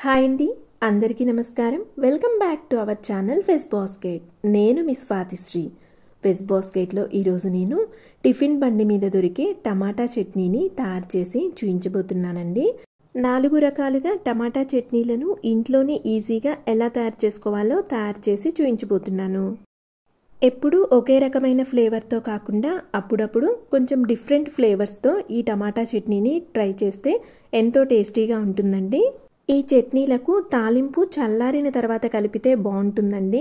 Hi అండి, అందరికీ నమస్కారం. Welcome back to our channel veg basket. నేను మీ స్వాతిశ్రీ. వెజ్ బాస్కెట్లో ఈరోజు నేను టిఫిన్ బండి మీద దొరికే టమాటా చట్నీని తయారు చేసి చూపించబోతున్నానండి. 4 రకాలుగా టమాటా చట్నీలను ఇంట్లోనే ఈజీగా ఎలా తయారు చేసుకోవాలో తయారు చేసి చూపించబోతున్నాను. ఎప్పుడూ ఒకే రకమైన ఫ్లేవర్తో కాకుండా అప్పుడప్పుడు కొంచెం డిఫరెంట్ ఫ్లేవర్స్తో ఈ టమాటా చట్నీని ట్రై చేస్తే ఎంతో టేస్టీగా ఉంటుందండి. ఈ చట్నీలకు తాలింపు చల్లారిన తర్వాత కలిపితే బాగుంటుందండి.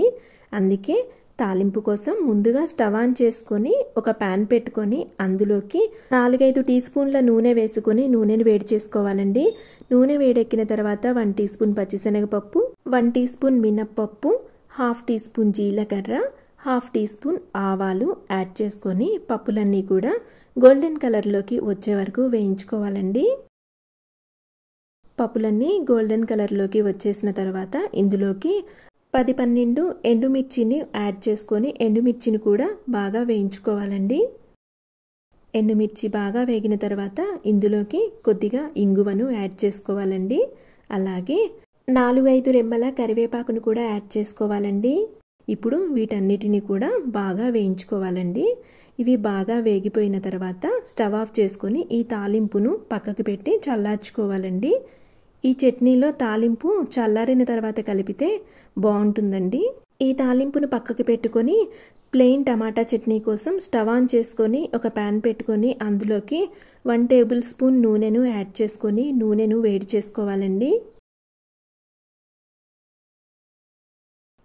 అందుకే తాలింపు కోసం ముందుగా స్టవ్ ఆన్ చేసుకొని ఒక ప్యాన్ పెట్టుకొని అందులోకి 4-5 టీ స్పూన్ల నూనె వేసుకొని నూనెను వేడి చేసుకోవాలండి. నూనె వేడెక్కిన తర్వాత 1 టీ స్పూన్ పచ్చిశనగపప్పు, 1 టీ స్పూన్ మినప్పప్పు, 1/2 టీ స్పూన్ జీలకర్ర, 1/2 టీ స్పూన్ ఆవాలు యాడ్ చేసుకొని పప్పులన్నీ కూడా గోల్డెన్ కలర్లోకి వచ్చే వరకు వేయించుకోవాలండి. పప్పులన్నీ గోల్డెన్ కలర్లోకి వచ్చేసిన తర్వాత ఇందులోకి 10-12 ఎండుమిర్చిని యాడ్ చేసుకొని ఎండుమిర్చిని కూడా బాగా వేయించుకోవాలండి. ఎండుమిర్చి బాగా వేగిన తర్వాత ఇందులోకి కొద్దిగా ఇంగువను యాడ్ చేసుకోవాలండి. అలాగే 4-5 రెమ్మల కరివేపాకును కూడా యాడ్ చేసుకోవాలండి. ఇప్పుడు వీటన్నిటిని కూడా బాగా వేయించుకోవాలండి. ఇవి బాగా వేగిపోయిన తర్వాత స్టవ్ ఆఫ్ చేసుకొని ఈ తాలింపును పక్కకు పెట్టి చల్లార్చుకోవాలండి. ఈ చట్నీలో తాలింపు చల్లారిన తర్వాత కలిపితే బాగుంటుందండి. ఈ తాలింపును పక్కకు పెట్టుకొని ప్లెయిన్ టమాటా చట్నీ కోసం స్టవ్ ఆన్ చేసుకొని ఒక ప్యాన్ పెట్టుకొని అందులోకి 1 టేబుల్ స్పూన్ నూనెను యాడ్ చేసుకొని నూనెను వేడి చేసుకోవాలండి.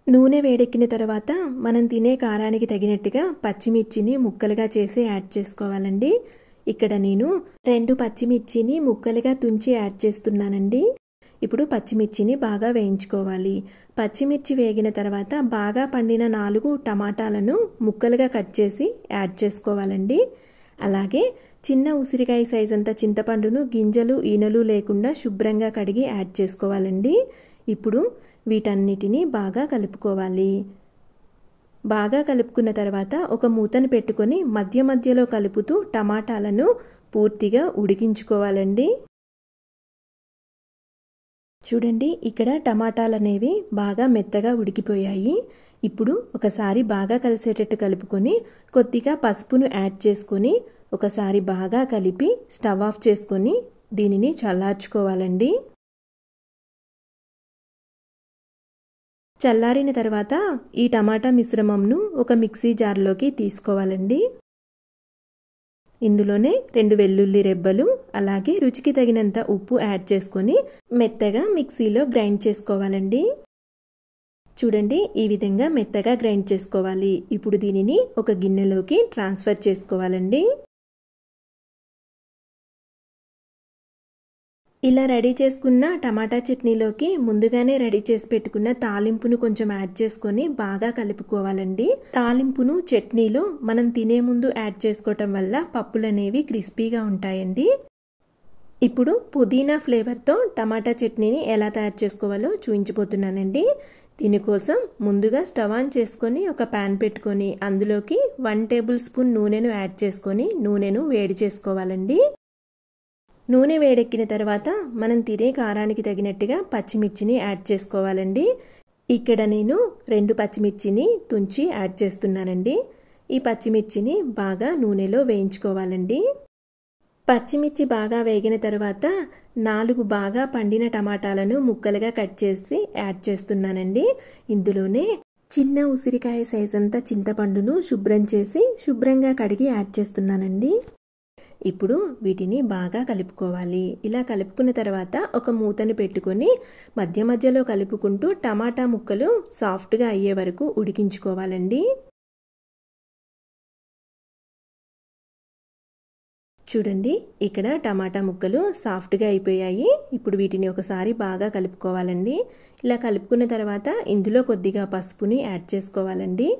నూనె వేడెక్కిన తర్వాత మనం తినే కారానికి తగినట్టుగా పచ్చిమిర్చిని ముక్కలుగా చేసి యాడ్ చేసుకోవాలండి. ఇక్కడ నేను 2 పచ్చిమిర్చిని ముక్కలుగా తుంచి యాడ్ చేస్తున్నానండి. ఇప్పుడు పచ్చిమిర్చిని బాగా వేయించుకోవాలి. పచ్చిమిర్చి వేగిన తర్వాత బాగా పండిన 4 టమాటాలను ముక్కలుగా కట్ చేసి యాడ్ చేసుకోవాలండి. అలాగే చిన్న ఉసిరికాయ సైజ్ అంత చింతపండును గింజలు ఈనెలు లేకుండా శుభ్రంగా కడిగి యాడ్ చేసుకోవాలండి. ఇప్పుడు వీటన్నిటిని బాగా కలుపుకోవాలి. బాగా కలుపుకున్న తర్వాత ఒక మూతను పెట్టుకొని మధ్య మధ్యలో కలుపుతూ టమాటాలను పూర్తిగా ఉడికించుకోవాలండి. చూడండి, ఇక్కడ టమాటాలు అనేవి బాగా మెత్తగా ఉడికిపోయాయి. ఇప్పుడు ఒకసారి బాగా కలిసేటట్టు కలుపుకొని కొద్దిగా పసుపును యాడ్ చేసుకొని ఒకసారి బాగా కలిపి స్టవ్ ఆఫ్ చేసుకొని దీనిని చల్లార్చుకోవాలండి. చల్లారిన తర్వాత ఈ టమాటా మిశ్రమంను ఒక మిక్సీ జార్లోకి తీసుకోవాలండి. ఇందులోనే 2 వెల్లుల్లి రెబ్బలు అలాగే రుచికి తగినంత ఉప్పు యాడ్ చేసుకొని మెత్తగా మిక్సీలో గ్రైండ్ చేసుకోవాలండి. చూడండి, ఈ విధంగా మెత్తగా గ్రైండ్ చేసుకోవాలి. ఇప్పుడు దీనిని ఒక గిన్నెలోకి ట్రాన్స్ఫర్ చేసుకోవాలండి. ఇలా రెడీ చేసుకున్న టమాటా చట్నీలోకి ముందుగానే రెడీ చేసి పెట్టుకున్న తాలింపును కొంచెం యాడ్ చేసుకొని బాగా కలుపుకోవాలండి. తాలింపును చట్నీలో మనం తినే ముందు యాడ్ చేసుకోవటం వల్ల పప్పులు అనేవి క్రిస్పీగా ఉంటాయండి. ఇప్పుడు పుదీనా ఫ్లేవర్తో టమాటా చట్నీని ఎలా తయారు చేసుకోవాలో చూపించబోతున్నానండి. దీనికోసం ముందుగా స్టవ్ ఆన్ చేసుకొని ఒక ప్యాన్ పెట్టుకొని అందులోకి 1 టేబుల్ స్పూన్ నూనెను యాడ్ చేసుకొని నూనెను వేడి చేసుకోవాలండి. నూనె వేడెక్కిన తర్వాత మనం తినే కారానికి తగినట్టుగా పచ్చిమిర్చిని యాడ్ చేసుకోవాలండి. ఇక్కడ నేను 2 పచ్చిమిర్చిని తుంచి యాడ్ చేస్తున్నానండి. ఈ పచ్చిమిర్చిని బాగా నూనెలో వేయించుకోవాలండి. పచ్చిమిర్చి బాగా వేగిన తర్వాత 4 బాగా పండిన టమాటాలను ముక్కలుగా కట్ చేసి యాడ్ చేస్తున్నానండి. ఇందులోనే చిన్న ఉసిరికాయ సైజ్ అంతా చింతపండును శుభ్రంగా కడిగి యాడ్ చేస్తున్నానండి. ఇప్పుడు వీటిని బాగా కలుపుకోవాలి. ఇలా కలుపుకున్న తర్వాత ఒక మూతను పెట్టుకొని మధ్య మధ్యలో కలుపుకుంటూ టమాటా ముక్కలు సాఫ్ట్గా అయ్యే వరకు ఉడికించుకోవాలండి. చూడండి, ఇక్కడ టమాటా ముక్కలు సాఫ్ట్గా అయిపోయాయి. ఇప్పుడు వీటిని ఒకసారి బాగా కలుపుకోవాలండి. ఇలా కలుపుకున్న తర్వాత ఇందులో కొద్దిగా పసుపుని యాడ్ చేసుకోవాలండి.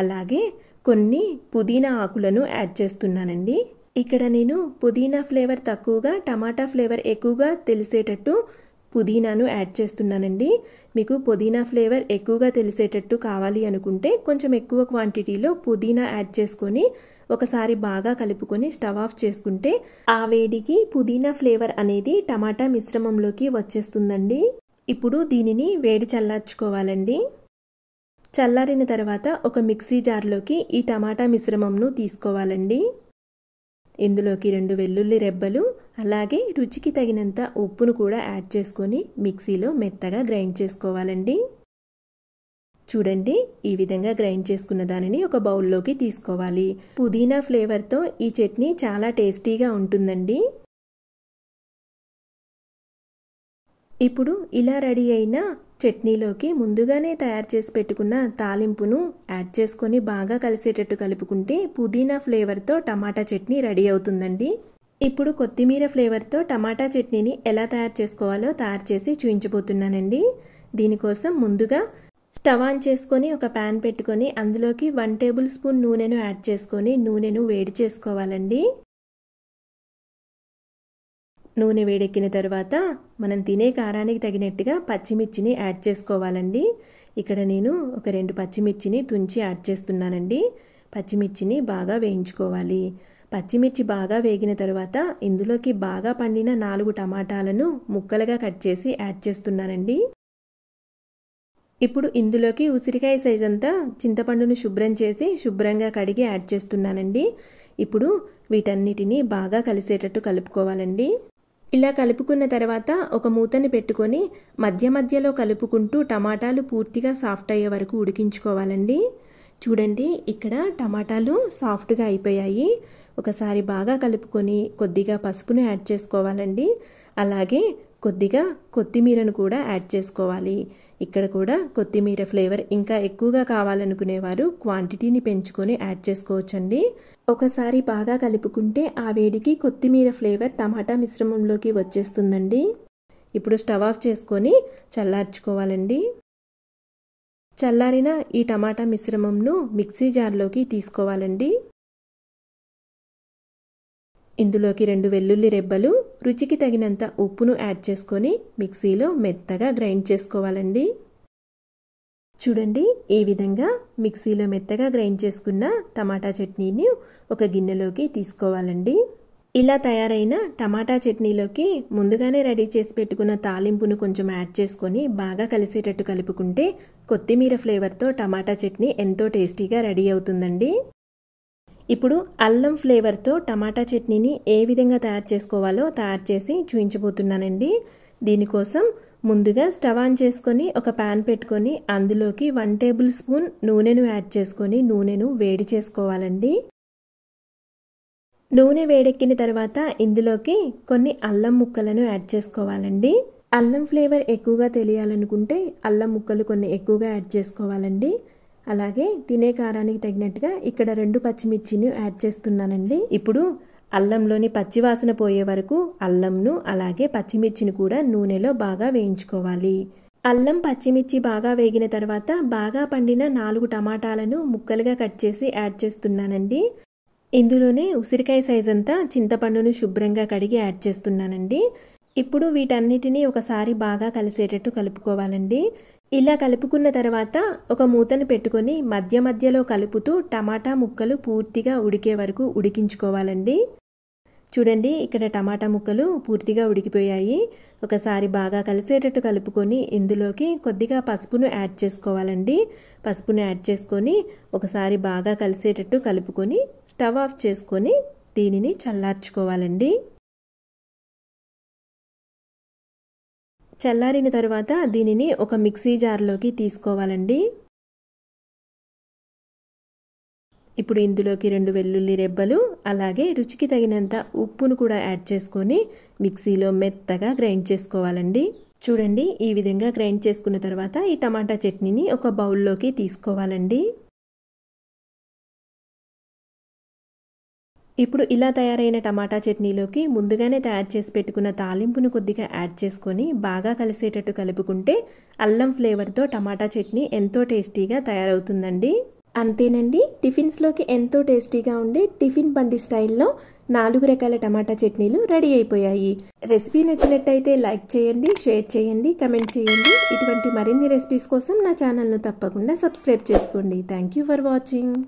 అలాగే కొన్ని పుదీనా ఆకులను యాడ్ చేస్తున్నానండి. ఇక్కడ నేను పుదీనా ఫ్లేవర్ తక్కువగా టమాటా ఫ్లేవర్ ఎక్కువగా తెలిసేటట్టు పుదీనాను యాడ్ చేస్తున్నానండి. మీకు పుదీనా ఫ్లేవర్ ఎక్కువగా తెలిసేటట్టు కావాలి అనుకుంటే కొంచెం ఎక్కువ క్వాంటిటీలో పుదీనా యాడ్ చేసుకొని ఒకసారి బాగా కలుపుకొని స్టవ్ ఆఫ్ చేసుకుంటే ఆ వేడికి పుదీనా ఫ్లేవర్ అనేది టమాటా మిశ్రమంలోకి వచ్చేస్తుందండి. ఇప్పుడు దీనిని వేడి చల్లార్చుకోవాలండి. చల్లారిన తర్వాత ఒక మిక్సీ జార్లోకి ఈ టమాటా మిశ్రమంను తీసుకోవాలండి. ఇందులోకి 2 వెల్లుల్లి రెబ్బలు అలాగే రుచికి తగినంత ఉప్పును కూడా యాడ్ చేసుకొని మిక్సీలో మెత్తగా గ్రైండ్ చేసుకోవాలండి. చూడండి, ఈ విధంగా గ్రైండ్ చేసుకున్న దానిని ఒక బౌల్లోకి తీసుకోవాలి. పుదీనా ఫ్లేవర్తో ఈ చట్నీ చాలా టేస్టీగా ఉంటుందండి. ఇప్పుడు ఇలా రెడీ అయిన చట్నీలోకి ముందుగానే తయారు చేసి పెట్టుకున్న తాలింపును యాడ్ చేసుకొని బాగా కలిసేటట్టు కలుపుకుంటే పుదీనా ఫ్లేవర్తో టమాటా చట్నీ రెడీ అవుతుందండి. ఇప్పుడు కొత్తిమీర ఫ్లేవర్తో టమాటా చట్నీని ఎలా తయారు చేసుకోవాలో తయారు చేసి చూపించబోతున్నానండి. దీనికోసం ముందుగా స్టవ్ ఆన్ చేసుకొని ఒక ప్యాన్ పెట్టుకొని అందులోకి 1 టేబుల్ స్పూన్ నూనెను యాడ్ చేసుకొని నూనెను వేడి చేసుకోవాలండి. నూనె వేడెక్కిన తర్వాత మనం తినే కారానికి తగినట్టుగా పచ్చిమిర్చిని యాడ్ చేసుకోవాలండి. ఇక్కడ నేను ఒక 2 పచ్చిమిర్చిని తుంచి యాడ్ చేస్తున్నానండి. పచ్చిమిర్చిని బాగా వేయించుకోవాలి. పచ్చిమిర్చి బాగా వేగిన తర్వాత ఇందులోకి బాగా పండిన 4 టమాటాలను ముక్కలుగా కట్ చేసి యాడ్ చేస్తున్నానండి. ఇప్పుడు ఇందులోకి ఉసిరికాయ సైజ్ అంతా చింతపండును శుభ్రం చేసి శుభ్రంగా కడిగి యాడ్ చేస్తున్నానండి. ఇప్పుడు వీటన్నిటిని బాగా కలిసేటట్టు కలుపుకోవాలండి. ఇలా కలుపుకున్న తర్వాత ఒక మూతని పెట్టుకొని మధ్య మధ్యలో కలుపుకుంటూ టమాటాలు పూర్తిగా సాఫ్ట్ అయ్యే వరకు ఉడికించుకోవాలండి. చూడండి, ఇక్కడ టమాటాలు సాఫ్ట్గా అయిపోయాయి. ఒకసారి బాగా కలుపుకొని కొద్దిగా పసుపును యాడ్ చేసుకోవాలండి. అలాగే కొద్దిగా కొత్తిమీరను కూడా యాడ్ చేసుకోవాలి. ఇక్కడ కూడా కొత్తిమీర ఫ్లేవర్ ఇంకా ఎక్కువగా కావాలనుకునేవారు క్వాంటిటీని పెంచుకొని యాడ్ చేసుకోవచ్చండి. ఒకసారి బాగా కలుపుకుంటే ఆ వేడికి కొత్తిమీర ఫ్లేవర్ టమాటా మిశ్రమంలోకి వచ్చేస్తుందండి. ఇప్పుడు స్టవ్ ఆఫ్ చేసుకొని చల్లార్చుకోవాలండి. చల్లారిన ఈ టమాటా మిశ్రమంను మిక్సీ జార్లోకి తీసుకోవాలండి. ఇందులోకి 2 వెల్లుల్లి రెబ్బలు రుచికి తగినంత ఉప్పును యాడ్ చేసుకొని మిక్సీలో మెత్తగా గ్రైండ్ చేసుకోవాలండి. చూడండి, ఈ విధంగా మిక్సీలో మెత్తగా గ్రైండ్ చేసుకున్న టమాటా చట్నీని ఒక గిన్నెలోకి తీసుకోవాలండి. ఇలా తయారైన టమాటా చట్నీలోకి ముందుగానే రెడీ చేసి పెట్టుకున్న తాలింపును కొంచెం యాడ్ చేసుకొని బాగా కలిసేటట్టు కలుపుకుంటే కొత్తిమీర ఫ్లేవర్తో టమాటా చట్నీ ఎంతో టేస్టీగా రెడీ అవుతుందండి. ఇప్పుడు అల్లం ఫ్లేవర్తో టమాటా చట్నీని ఏ విధంగా తయారు చేసుకోవాలో తయారు చేసి చూపించబోతున్నానండి. దీనికోసం ముందుగా స్టవ్ ఆన్ చేసుకొని ఒక ప్యాన్ పెట్టుకొని అందులోకి 1 టేబుల్ స్పూన్ నూనెను యాడ్ చేసుకొని నూనెను వేడి చేసుకోవాలండి. నూనె వేడెక్కిన తర్వాత ఇందులోకి కొన్ని అల్లం ముక్కలను యాడ్ చేసుకోవాలండి. అల్లం ఫ్లేవర్ ఎక్కువగా తెలియాలనుకుంటే అల్లం ముక్కలు కొన్ని ఎక్కువగా యాడ్ చేసుకోవాలండి. అలాగే తినే కారానికి తగినట్టుగా ఇక్కడ 2 పచ్చిమిర్చిని యాడ్ చేస్తున్నానండి. ఇప్పుడు అల్లంలోని పచ్చివాసన పోయే వరకు అల్లంను అలాగే పచ్చిమిర్చిని కూడా నూనెలో బాగా వేయించుకోవాలి. అల్లం పచ్చిమిర్చి బాగా వేగిన తర్వాత బాగా పండిన 4 టమాటాలను ముక్కలుగా కట్ చేసి యాడ్ చేస్తున్నానండి. ఇందులోనే ఉసిరికాయ సైజ్ అంతా చింతపండును శుభ్రంగా కడిగి యాడ్ చేస్తున్నానండి. ఇప్పుడు వీటన్నిటిని ఒకసారి బాగా కలిసేటట్టు కలుపుకోవాలండి. ఇలా కలుపుకున్న తర్వాత ఒక మూతను పెట్టుకొని మధ్య మధ్యలో కలుపుతూ టమాటా ముక్కలు పూర్తిగా ఉడికే వరకు ఉడికించుకోవాలండి. చూడండి, ఇక్కడ టమాటా ముక్కలు పూర్తిగా ఉడికిపోయాయి. ఒకసారి బాగా కలిసేటట్టు కలుపుకొని ఇందులోకి కొద్దిగా పసుపును యాడ్ చేసుకోవాలండి. పసుపును యాడ్ చేసుకొని ఒకసారి బాగా కలిసేటట్టు కలుపుకొని స్టవ్ ఆఫ్ చేసుకొని దీనిని చల్లార్చుకోవాలండి. చల్లారిన తర్వాత దీనిని ఒక మిక్సీ జార్లోకి తీసుకోవాలండి. ఇప్పుడు ఇందులోకి 2 వెల్లుల్లి రెబ్బలు అలాగే రుచికి తగినంత ఉప్పును కూడా యాడ్ చేసుకొని మిక్సీలో మెత్తగా గ్రైండ్ చేసుకోవాలండి. చూడండి, ఈ విధంగా గ్రైండ్ చేసుకున్న తర్వాత ఈ టమాటా చట్నీని ఒక బౌల్లోకి తీసుకోవాలండి. ఇప్పుడు ఇలా తయారైన టమాటా చట్నీలోకి ముందుగానే తయారు చేసి పెట్టుకున్న తాలింపును కొద్దిగా యాడ్ చేసుకొని బాగా కలిసేటట్టు కలుపుకుంటే అల్లం ఫ్లేవర్తో టమాటా చట్నీ ఎంతో టేస్టీగా తయారవుతుందండి. అంతేనండి, టిఫిన్స్లోకి ఎంతో టేస్టీగా ఉండే టిఫిన్ బండి స్టైల్లో 4 రకాల టమాటా చట్నీలు రెడీ అయిపోయాయి. రెసిపీ నచ్చినట్టయితే లైక్ చేయండి, షేర్ చేయండి, కమెంట్ చేయండి. ఇటువంటి మరిన్ని రెసిపీస్ కోసం నా ఛానల్ను తప్పకుండా సబ్స్క్రైబ్ చేసుకోండి. Thank you for watching.